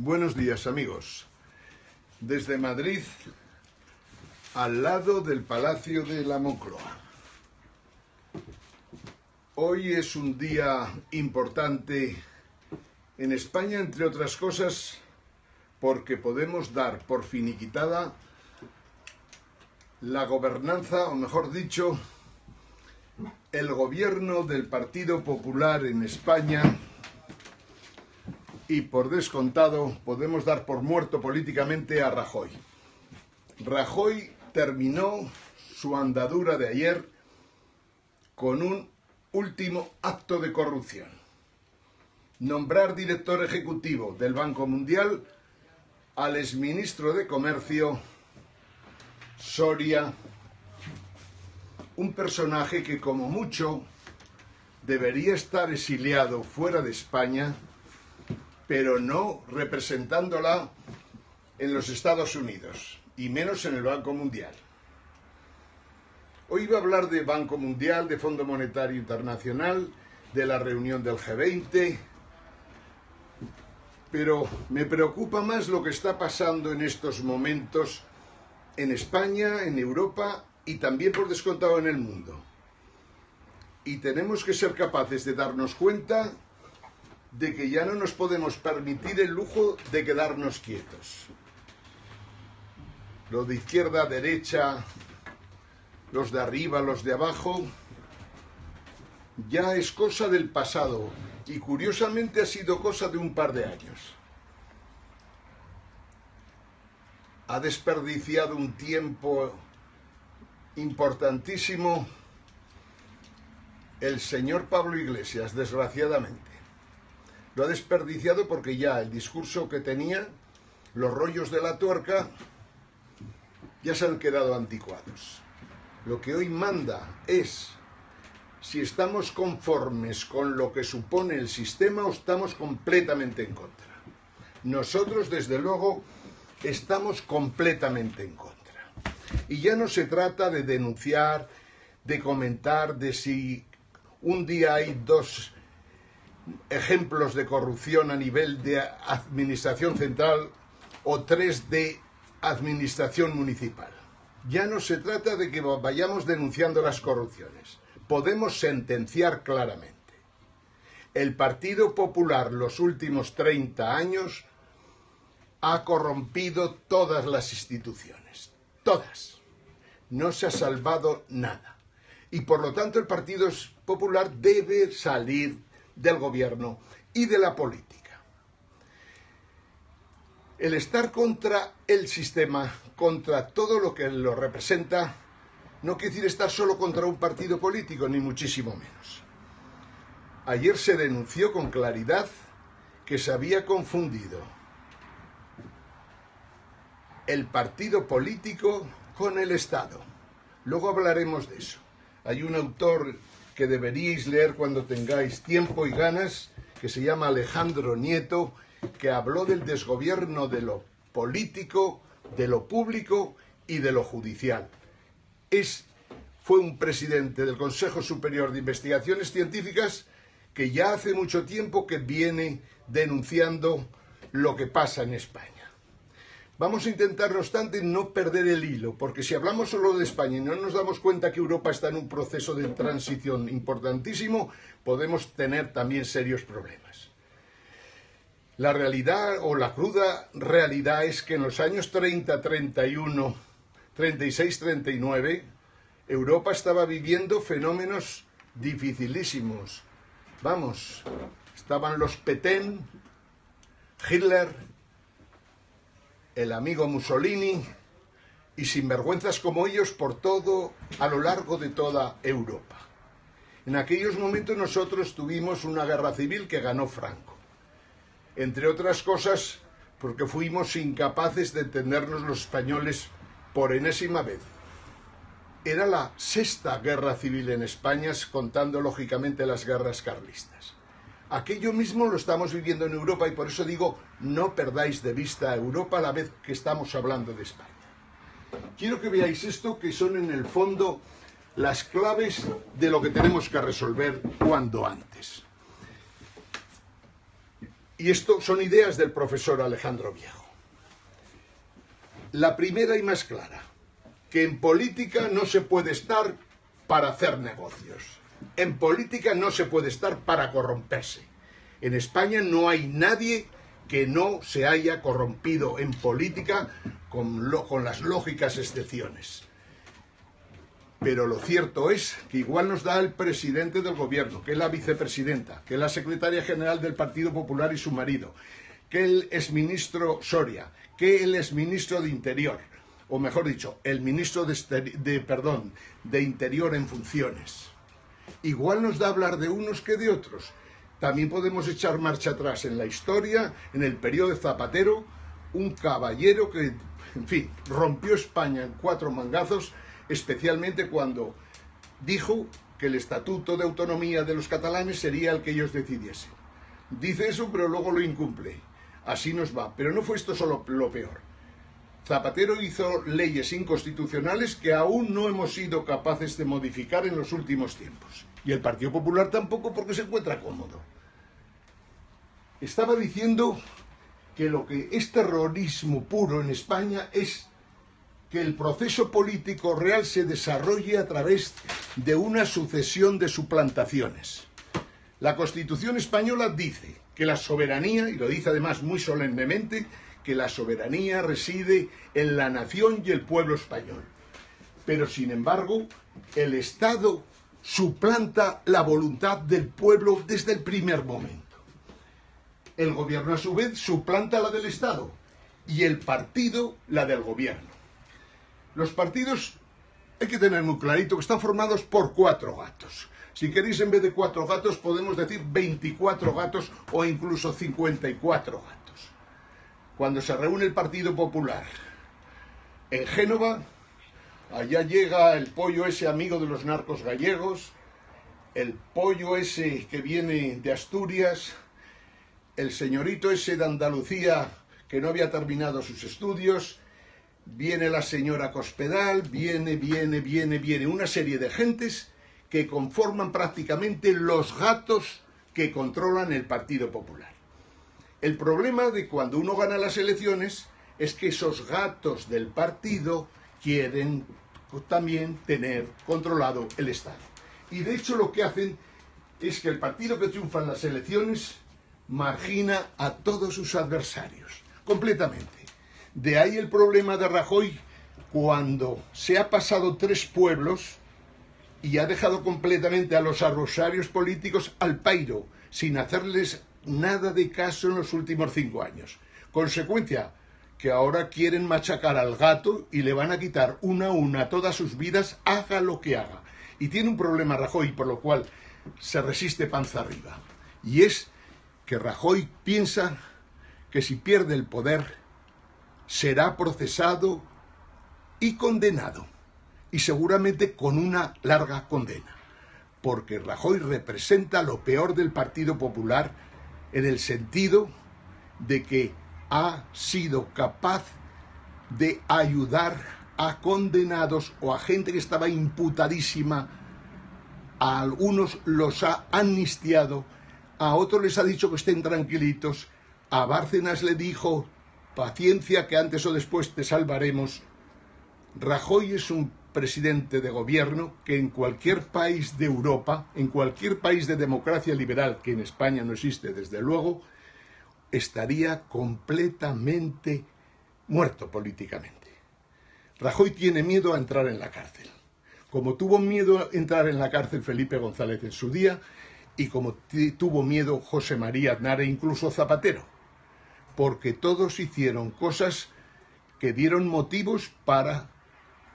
Buenos días, amigos. Desde Madrid, al lado del Palacio de la Moncloa. Hoy es un día importante en España, entre otras cosas, porque podemos dar por finiquitada la gobernanza, o mejor dicho, el gobierno del Partido Popular en España. Y por descontado podemos dar por muerto políticamente a Rajoy. Rajoy terminó su andadura de ayer con un último acto de corrupción. Nombrar director ejecutivo del Banco Mundial al exministro de Comercio, Soria, un personaje que como mucho debería estar exiliado fuera de España, pero no representándola en los Estados Unidos, y menos en el Banco Mundial. Hoy iba a hablar de Banco Mundial, de Fondo Monetario Internacional, de la reunión del G20, pero me preocupa más lo que está pasando en estos momentos en España, en Europa y también por descontado en el mundo. Y tenemos que ser capaces de darnos cuenta de que ya no nos podemos permitir el lujo de quedarnos quietos. Lo de izquierda a derecha, los de arriba, los de abajo, ya es cosa del pasado y curiosamente ha sido cosa de un par de años. Ha desperdiciado un tiempo importantísimo el señor Pablo Iglesias, desgraciadamente. Lo ha desperdiciado porque ya el discurso que tenía, los rollos de la tuerca, ya se han quedado anticuados. Lo que hoy manda es si estamos conformes con lo que supone el sistema o estamos completamente en contra. Nosotros, desde luego, estamos completamente en contra. Y ya no se trata de denunciar, de comentar, de si un día hay dos ejemplos de corrupción a nivel de administración central o tres de administración municipal. Ya no se trata de que vayamos denunciando las corrupciones. Podemos sentenciar claramente. El Partido Popular los últimos 30 años ha corrompido todas las instituciones. Todas. No se ha salvado nada. Y por lo tanto el Partido Popular debe salir del gobierno y de la política. El estar contra el sistema, contra todo lo que lo representa, no quiere decir estar solo contra un partido político, ni muchísimo menos. Ayer se denunció con claridad que se había confundido el partido político con el Estado. Luego hablaremos de eso. Hay un autor que deberíais leer cuando tengáis tiempo y ganas, que se llama Alejandro Nieto, que habló del desgobierno de lo político, de lo público y de lo judicial. Fue un presidente del Consejo Superior de Investigaciones Científicas que ya hace mucho tiempo que viene denunciando lo que pasa en España. Vamos a intentar, no obstante, no perder el hilo, porque si hablamos solo de España y no nos damos cuenta que Europa está en un proceso de transición importantísimo, podemos tener también serios problemas. La realidad, o la cruda realidad, es que en los años 30, 31, 36, 39, Europa estaba viviendo fenómenos dificilísimos. Vamos, estaban los Petén, Hitler, el amigo Mussolini y sinvergüenzas como ellos por todo, a lo largo de toda Europa. En aquellos momentos nosotros tuvimos una guerra civil que ganó Franco. Entre otras cosas, porque fuimos incapaces de entendernos los españoles por enésima vez. Era la sexta guerra civil en España, contando lógicamente las guerras carlistas. Aquello mismo lo estamos viviendo en Europa y por eso digo, no perdáis de vista a Europa a la vez que estamos hablando de España. Quiero que veáis esto, que son en el fondo las claves de lo que tenemos que resolver cuanto antes. Y esto son ideas del profesor Alejandro Viejo. La primera y más clara, que en política no se puede estar para hacer negocios. En política no se puede estar para corromperse. En España no hay nadie que no se haya corrompido en política con las lógicas excepciones. Pero lo cierto es que igual nos da el presidente del gobierno, que es la vicepresidenta, que es la secretaria general del Partido Popular y su marido, que el exministro Soria, que el exministro de Interior, o mejor dicho, el ministro de Interior en funciones. Igual nos da hablar de unos que de otros. También podemos echar marcha atrás en la historia, en el periodo de Zapatero, un caballero que, en fin, rompió España en 4 mangazos, especialmente cuando dijo que el Estatuto de Autonomía de los catalanes sería el que ellos decidiesen. Dice eso, pero luego lo incumple. Así nos va. Pero no fue esto solo lo peor. Zapatero hizo leyes inconstitucionales que aún no hemos sido capaces de modificar en los últimos tiempos. Y el Partido Popular tampoco, porque se encuentra cómodo. Estaba diciendo que lo que es terrorismo puro en España es que el proceso político real se desarrolle a través de una sucesión de suplantaciones. La Constitución española dice que la soberanía, y lo dice además muy solemnemente, que la soberanía reside en la nación y el pueblo español. Pero, sin embargo, el Estado suplanta la voluntad del pueblo desde el primer momento. El gobierno, a su vez, suplanta la del Estado y el partido la del gobierno. Los partidos, hay que tener muy clarito que están formados por 4 gatos. Si queréis, en vez de 4 gatos, podemos decir 24 gatos o incluso 54 gatos. Cuando se reúne el Partido Popular en Génova, allá llega el pollo ese amigo de los narcos gallegos, el pollo ese que viene de Asturias, el señorito ese de Andalucía que no había terminado sus estudios, viene la señora Cospedal, viene una serie de gentes que conforman prácticamente los gatos que controlan el Partido Popular. El problema de cuando uno gana las elecciones es que esos gatos del partido quieren también tener controlado el Estado. Y de hecho lo que hacen es que el partido que triunfa en las elecciones margina a todos sus adversarios, completamente. De ahí el problema de Rajoy cuando se ha pasado 3 pueblos y ha dejado completamente a los adversarios políticos al pairo, sin hacerles nada de caso en los últimos 5 años. Consecuencia, que ahora quieren machacar al gato y le van a quitar una a una todas sus vidas, haga lo que haga. Y tiene un problema Rajoy, por lo cual se resiste panza arriba. Y es que Rajoy piensa que si pierde el poder será procesado y condenado, y seguramente con una larga condena, porque Rajoy representa lo peor del Partido Popular en el sentido de que ha sido capaz de ayudar a condenados o a gente que estaba imputadísima. A algunos los ha amnistiado, a otros les ha dicho que estén tranquilitos, a Bárcenas le dijo, paciencia que antes o después te salvaremos. Rajoy es un presidente de gobierno que en cualquier país de Europa, en cualquier país de democracia liberal, que en España no existe desde luego, estaría completamente muerto políticamente. Rajoy tiene miedo a entrar en la cárcel, como tuvo miedo a entrar en la cárcel Felipe González en su día y como tuvo miedo José María Aznar e incluso Zapatero, porque todos hicieron cosas que dieron motivos para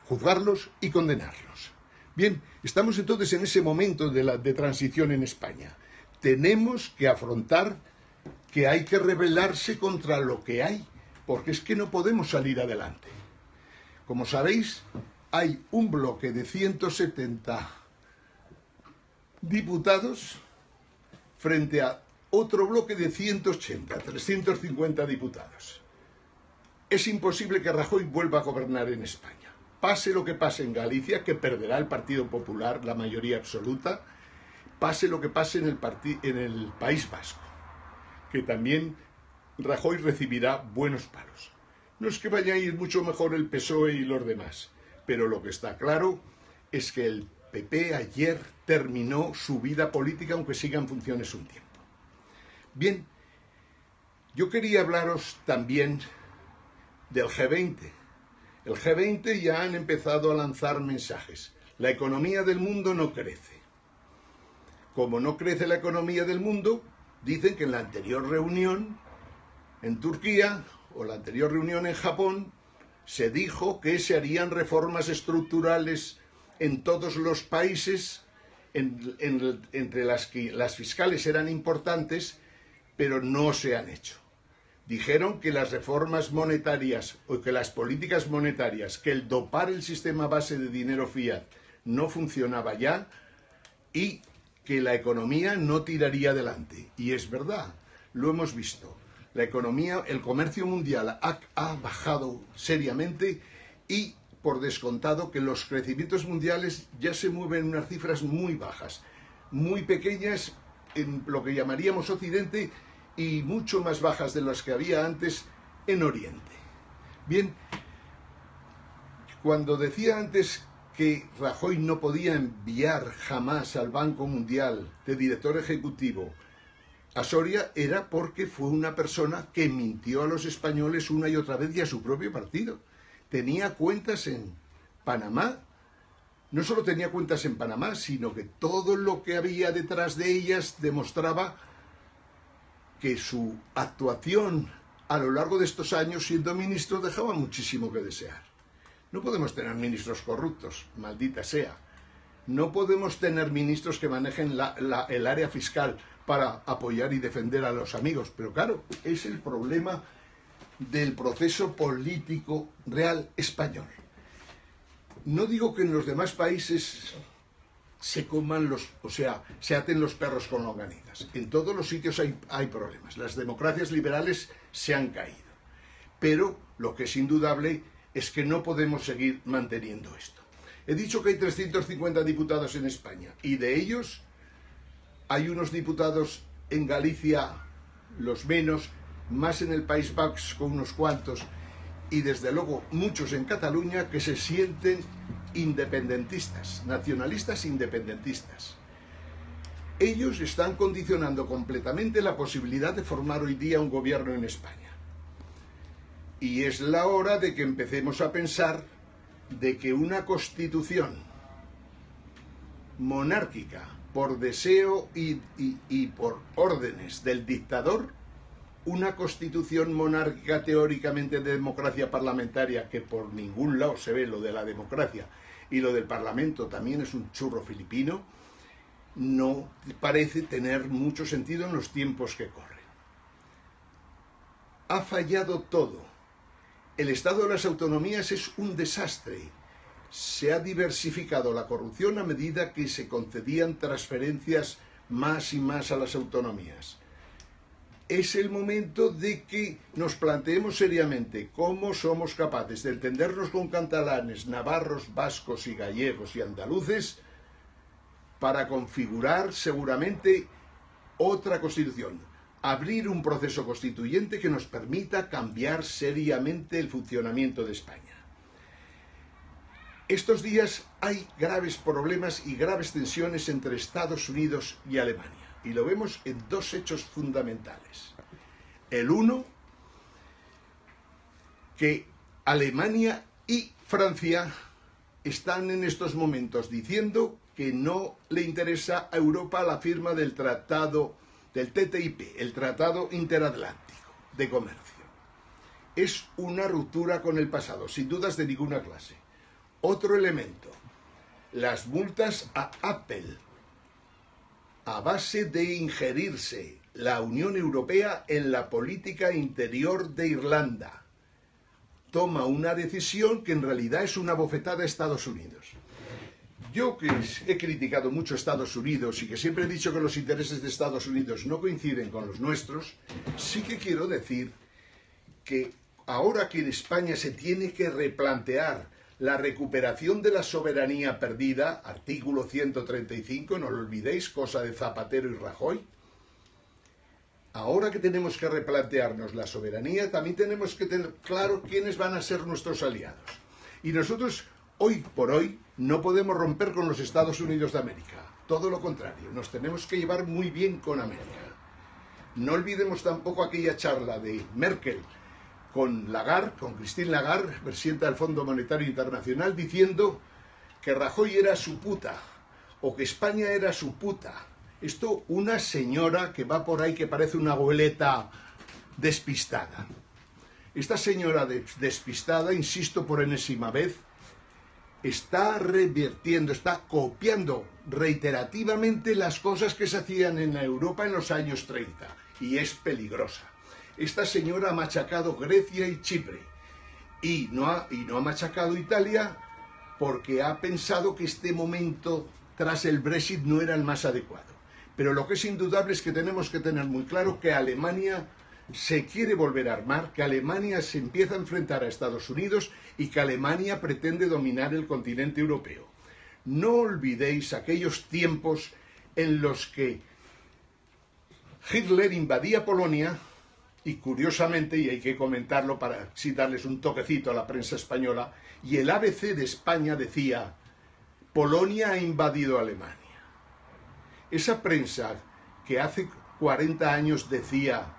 juzgarlos y condenarlos. Bien, estamos entonces en ese momento de transición en España. Tenemos que afrontar que hay que rebelarse contra lo que hay, porque es que no podemos salir adelante. Como sabéis, hay un bloque de 170 diputados frente a otro bloque de 180, 350 diputados. Es imposible que Rajoy vuelva a gobernar en España. Pase lo que pase en Galicia, que perderá el Partido Popular la mayoría absoluta, pase lo que pase en el País Vasco, que también Rajoy recibirá buenos palos. No es que vaya a ir mucho mejor el PSOE y los demás, pero lo que está claro es que el PP ayer terminó su vida política, aunque siga en funciones un tiempo. Bien, yo quería hablaros también del G20. El G20 ya han empezado a lanzar mensajes. La economía del mundo no crece. Como no crece la economía del mundo, dicen que en la anterior reunión en Turquía o la anterior reunión en Japón se dijo que se harían reformas estructurales en todos los países, entre las que las fiscales eran importantes, pero no se han hecho. Dijeron que las reformas monetarias o que las políticas monetarias, que el dopar el sistema base de dinero fiat no funcionaba ya y que la economía no tiraría adelante. Y es verdad, lo hemos visto. La economía, el comercio mundial ha bajado seriamente y, por descontado, que los crecimientos mundiales ya se mueven en unas cifras muy bajas, muy pequeñas en lo que llamaríamos Occidente y mucho más bajas de las que había antes en Oriente. Bien, cuando decía antes que Rajoy no podía enviar jamás al Banco Mundial de director ejecutivo a Soria, era porque fue una persona que mintió a los españoles una y otra vez y a su propio partido. Tenía cuentas en Panamá. No solo tenía cuentas en Panamá, sino que todo lo que había detrás de ellas demostraba que su actuación a lo largo de estos años siendo ministro dejaba muchísimo que desear. No podemos tener ministros corruptos, maldita sea. No podemos tener ministros que manejen el área fiscal para apoyar y defender a los amigos. Pero claro, es el problema del proceso político real español. No digo que en los demás países se coman se aten los perros con longanizas. En todos los sitios hay problemas. Las democracias liberales se han caído. Pero lo que es indudable es que no podemos seguir manteniendo esto. He dicho que hay 350 diputados en España y de ellos hay unos diputados en Galicia, los menos, más en el País Vasco unos cuantos y desde luego muchos en Cataluña que se sienten independentistas, nacionalistas independentistas. Ellos están condicionando completamente la posibilidad de formar hoy día un gobierno en España. Y es la hora de que empecemos a pensar de que una constitución monárquica por deseo y por órdenes del dictador, una constitución monárquica teóricamente de democracia parlamentaria, que por ningún lado se ve lo de la democracia y lo del parlamento también es un churro filipino, no parece tener mucho sentido en los tiempos que corren. Ha fallado todo. El Estado de las autonomías es un desastre. Se ha diversificado la corrupción a medida que se concedían transferencias más y más a las autonomías. Es el momento de que nos planteemos seriamente cómo somos capaces de entendernos con catalanes, navarros, vascos y gallegos y andaluces para configurar seguramente otra constitución. Abrir un proceso constituyente que nos permita cambiar seriamente el funcionamiento de España. Estos días hay graves problemas y graves tensiones entre Estados Unidos y Alemania. Y lo vemos en dos hechos fundamentales. El uno, que Alemania y Francia están en estos momentos diciendo que no le interesa a Europa la firma del tratado del TTIP, el Tratado Interatlántico de Comercio. Es una ruptura con el pasado, sin dudas de ninguna clase. Otro elemento, las multas a Apple, a base de ingerirse la Unión Europea en la política interior de Irlanda. Toma una decisión que en realidad es una bofetada a Estados Unidos. Yo que he criticado mucho a Estados Unidos y que siempre he dicho que los intereses de Estados Unidos no coinciden con los nuestros, sí que quiero decir que ahora que en España se tiene que replantear la recuperación de la soberanía perdida, artículo 135, no lo olvidéis, cosa de Zapatero y Rajoy, ahora que tenemos que replantearnos la soberanía, también tenemos que tener claro quiénes van a ser nuestros aliados. Y nosotros, hoy por hoy, no podemos romper con los Estados Unidos de América. Todo lo contrario, nos tenemos que llevar muy bien con América. No olvidemos tampoco aquella charla de Merkel con Lagarde, con Christine Lagarde, presidenta del Fondo Monetario Internacional, diciendo que Rajoy era su puta, o que España era su puta. Esto, una señora que va por ahí que parece una abueleta despistada. Esta señora despistada, insisto por enésima vez, está revirtiendo, está copiando reiterativamente las cosas que se hacían en Europa en los años 30, y es peligrosa. Esta señora ha machacado Grecia y Chipre, y no ha machacado Italia porque ha pensado que este momento tras el Brexit no era el más adecuado. Pero lo que es indudable es que tenemos que tener muy claro que Alemania se quiere volver a armar, que Alemania se empieza a enfrentar a Estados Unidos y que Alemania pretende dominar el continente europeo. No olvidéis aquellos tiempos en los que Hitler invadía Polonia y, curiosamente, y hay que comentarlo para así darles un toquecito a la prensa española, y el ABC de España decía: Polonia ha invadido Alemania. Esa prensa que hace 40 años decía,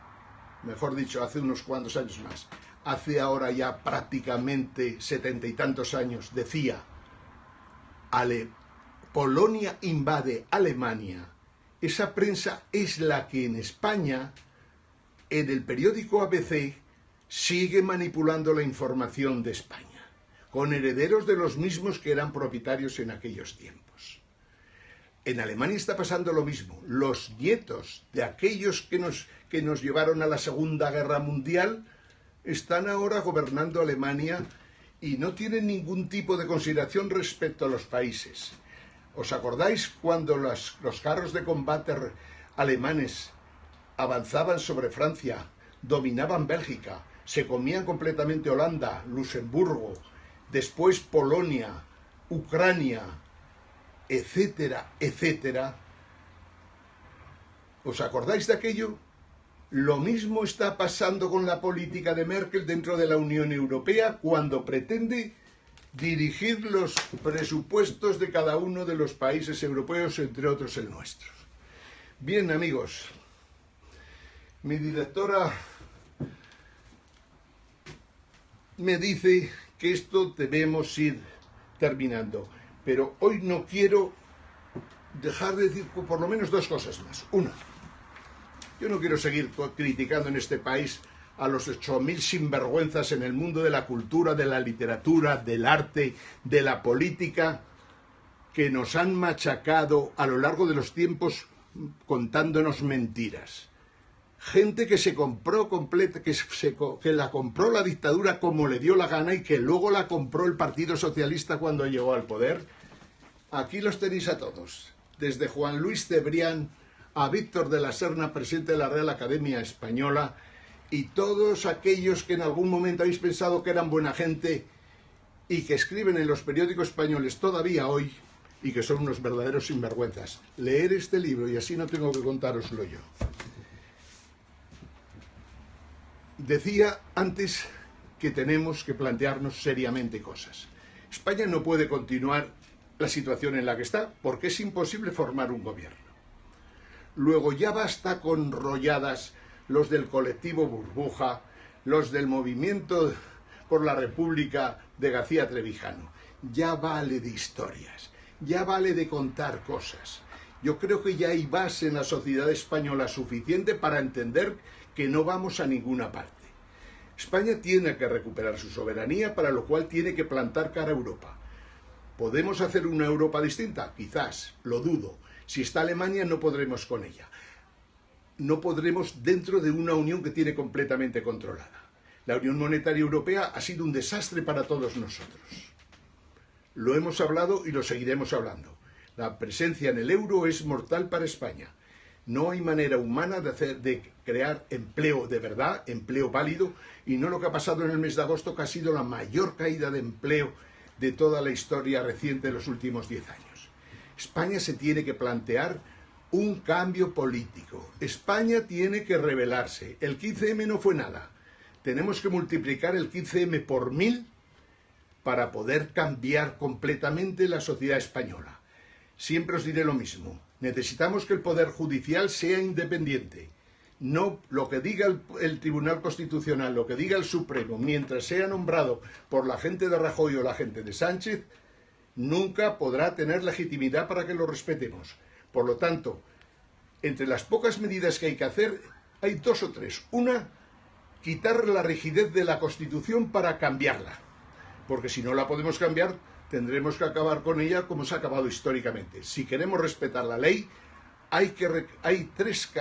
mejor dicho, hace unos cuantos años más, hace ahora ya prácticamente 70 y tantos años, decía, Polonia invade Alemania. Esa prensa es la que en España, en el periódico ABC, sigue manipulando la información de España, con herederos de los mismos que eran propietarios en aquellos tiempos. En Alemania está pasando lo mismo. Los nietos de aquellos que nos llevaron a la Segunda Guerra Mundial están ahora gobernando Alemania y no tienen ningún tipo de consideración respecto a los países. ¿Os acordáis cuando los carros de combate alemanes avanzaban sobre Francia, dominaban Bélgica, se comían completamente Holanda, Luxemburgo, después Polonia, Ucrania, etcétera, etcétera? ¿Os acordáis de aquello? Lo mismo está pasando con la política de Merkel dentro de la Unión Europea cuando pretende dirigir los presupuestos de cada uno de los países europeos, entre otros el nuestro. Bien, amigos, mi directora me dice que esto debemos ir terminando, pero hoy no quiero dejar de decir por lo menos dos cosas más. Una, yo no quiero seguir criticando en este país a los 8.000 sinvergüenzas en el mundo de la cultura, de la literatura, del arte, de la política, que nos han machacado a lo largo de los tiempos contándonos mentiras. Gente que se compró completa, que la compró la dictadura como le dio la gana y que luego la compró el Partido Socialista cuando llegó al poder. Aquí los tenéis a todos, desde Juan Luis Cebrián a Víctor de la Serna, presidente de la Real Academia Española, y todos aquellos que en algún momento habéis pensado que eran buena gente y que escriben en los periódicos españoles todavía hoy y que son unos verdaderos sinvergüenzas. Leer este libro y así no tengo que contároslo yo. Decía antes que tenemos que plantearnos seriamente cosas. España no puede continuar la situación en la que está porque es imposible formar un gobierno. Luego ya basta con rolladas los del colectivo Burbuja, los del movimiento por la República de García Trevijano. Ya vale de historias, ya vale de contar cosas. Yo creo que ya hay base en la sociedad española suficiente para entender que no vamos a ninguna parte. España tiene que recuperar su soberanía, para lo cual tiene que plantar cara a Europa. ¿Podemos hacer una Europa distinta? Quizás, lo dudo. Si está Alemania, no podremos con ella. No podremos dentro de una unión que tiene completamente controlada. La Unión Monetaria Europea ha sido un desastre para todos nosotros. Lo hemos hablado y lo seguiremos hablando. La presencia en el euro es mortal para España. No hay manera humana de crear empleo de verdad, empleo válido, y no lo que ha pasado en el mes de agosto, que ha sido la mayor caída de empleo de toda la historia reciente de los últimos 10 años. España se tiene que plantear un cambio político. España tiene que rebelarse. El 15M no fue nada. Tenemos que multiplicar el 15M por 1000 para poder cambiar completamente la sociedad española. Siempre os diré lo mismo. Necesitamos que el Poder Judicial sea independiente. No lo que diga el Tribunal Constitucional, lo que diga el Supremo, mientras sea nombrado por la gente de Rajoy o la gente de Sánchez, nunca podrá tener legitimidad para que lo respetemos. Por lo tanto, entre las pocas medidas que hay que hacer, hay 2 o 3. Una, quitar la rigidez de la Constitución para cambiarla. Porque si no la podemos cambiar, tendremos que acabar con ella como se ha acabado históricamente. Si queremos respetar la ley, hay 3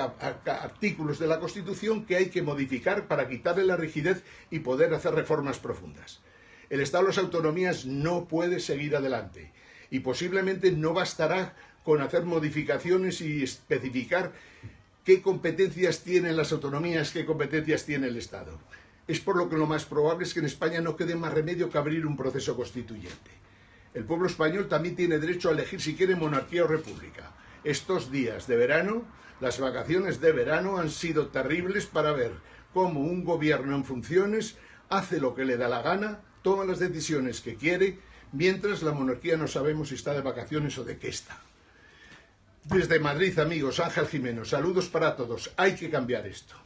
artículos de la Constitución que hay que modificar para quitarle la rigidez y poder hacer reformas profundas. El Estado de las autonomías no puede seguir adelante y posiblemente no bastará con hacer modificaciones y especificar qué competencias tienen las autonomías, qué competencias tiene el Estado. Es por lo que lo más probable es que en España no quede más remedio que abrir un proceso constituyente. El pueblo español también tiene derecho a elegir si quiere monarquía o república. Estos días de verano, las vacaciones de verano han sido terribles para ver cómo un gobierno en funciones hace lo que le da la gana, toma las decisiones que quiere, mientras la monarquía no sabemos si está de vacaciones o de qué está. Desde Madrid, amigos, Ángel Jimeno, saludos para todos. Hay que cambiar esto.